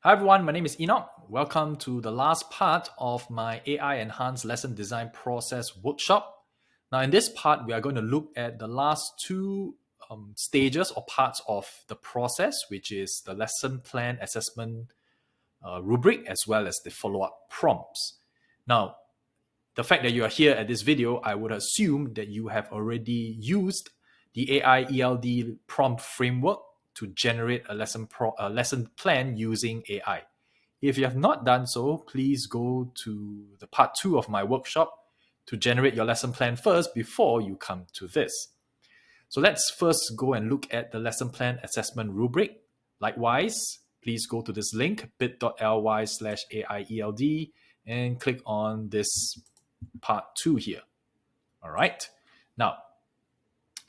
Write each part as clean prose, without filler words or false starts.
Hi everyone, my name is Enoch. Welcome to the last part of my AI Enhanced Lesson Design Process workshop. Now in this part, we are going to look at the last two stages or parts of the process, which is the Lesson Plan Assessment Rubric as well as the follow-up prompts. Now, the fact that you are here at this video, I would assume that you have already used the AI-ELD prompt framework to generate a lesson plan using AI. If you have not done so, please go to the part 2 of my workshop to generate your lesson plan first before you come to this. So let's first go and look at the lesson plan assessment rubric. Likewise, please go to this link, bit.ly/AIELD, and click on this part 2 here. All right. Now,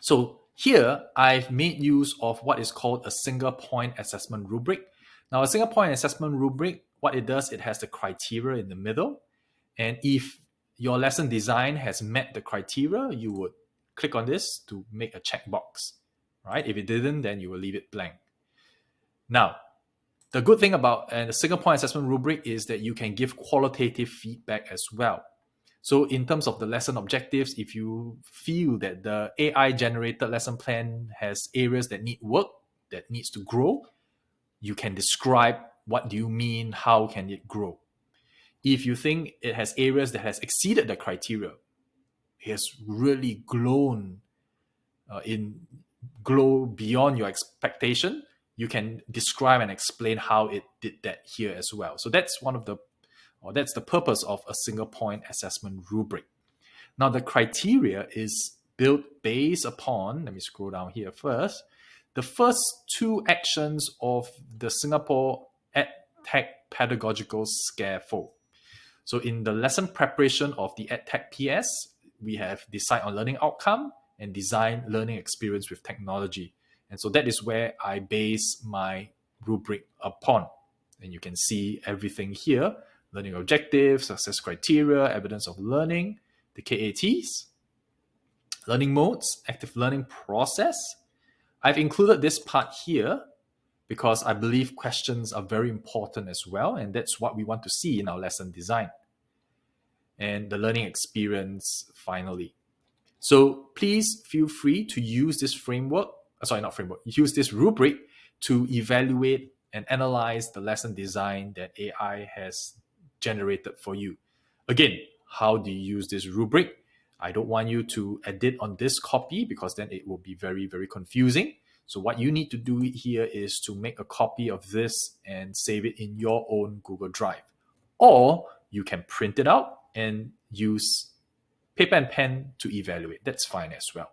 so here I've made use of what is called a single point assessment rubric. Now, a single point assessment rubric, what it does, it has the criteria in the middle. And if your lesson design has met the criteria, you would click on this to make a checkbox, right? If it didn't, then you will leave it blank. Now, the good thing about a single point assessment rubric is that you can give qualitative feedback as well. So in terms of the lesson objectives, if you feel that the AI generated lesson plan has areas that need work, that needs to grow, you can describe what do you mean, how can it grow. If you think it has areas that has exceeded the criteria, it has really grown beyond your expectation, you can describe and explain how it did that here as well. So that's that's the purpose of a single point assessment rubric. Now, the criteria is built based upon, let me scroll down here first, the first two actions of the Singapore EdTech Pedagogical Scaffold. So in the lesson preparation of the EdTech PS, we have decide on learning outcome and design learning experience with technology. And so that is where I base my rubric upon. And you can see everything here: learning objectives, success criteria, evidence of learning, the KATs, learning modes, active learning process. I've included this part here because I believe questions are very important as well, and that's what we want to see in our lesson design. And the learning experience, finally. So please feel free to use this use this rubric to evaluate and analyze the lesson design that AI has generated for you. Again, how do you use this rubric? I don't want you to edit on this copy because then it will be very, very confusing. So what you need to do here is to make a copy of this and save it in your own Google Drive. Or you can print it out and use paper and pen to evaluate. That's fine as well.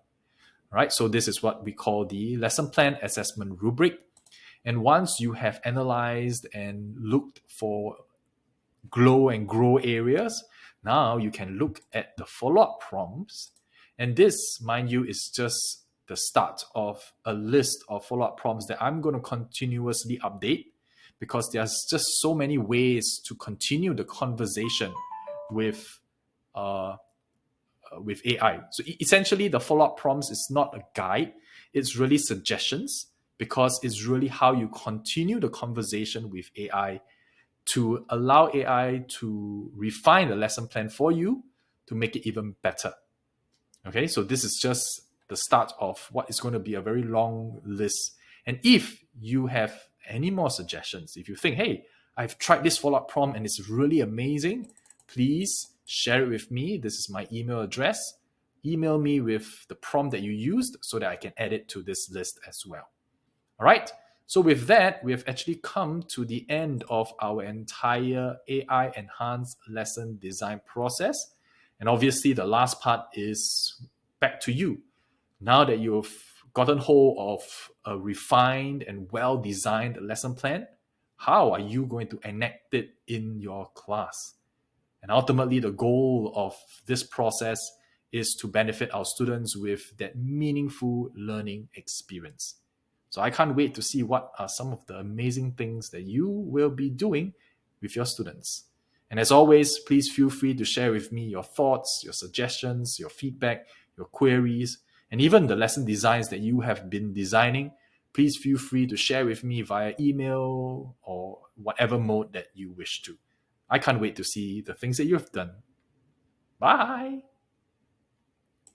All right, so this is what we call the lesson plan assessment rubric. And once you have analyzed and looked for glow and grow areas, now you can look at the follow-up prompts. And this, mind you, is just the start of a list of follow-up prompts that I'm going to continuously update, because there's just so many ways to continue the conversation with AI. So essentially, the follow-up prompts is not a guide, it's really suggestions, because it's really how you continue the conversation with AI to allow AI to refine the lesson plan for you to make it even better. Okay, so this is just the start of what is going to be a very long list. And if you have any more suggestions, if you think, hey, I've tried this follow-up prompt and it's really amazing, please share it with me. This is my email address. Email me with the prompt that you used so that I can add it to this list as well. All right. So with that, we have actually come to the end of our entire AI enhanced lesson design process. And obviously the last part is back to you. Now that you've gotten hold of a refined and well-designed lesson plan, how are you going to enact it in your class? And ultimately, the goal of this process is to benefit our students with that meaningful learning experience. So I can't wait to see what are some of the amazing things that you will be doing with your students. And as always, please feel free to share with me your thoughts, your suggestions, your feedback, your queries, and even the lesson designs that you have been designing. Please feel free to share with me via email or whatever mode that you wish to. I can't wait to see the things that you've done. Bye.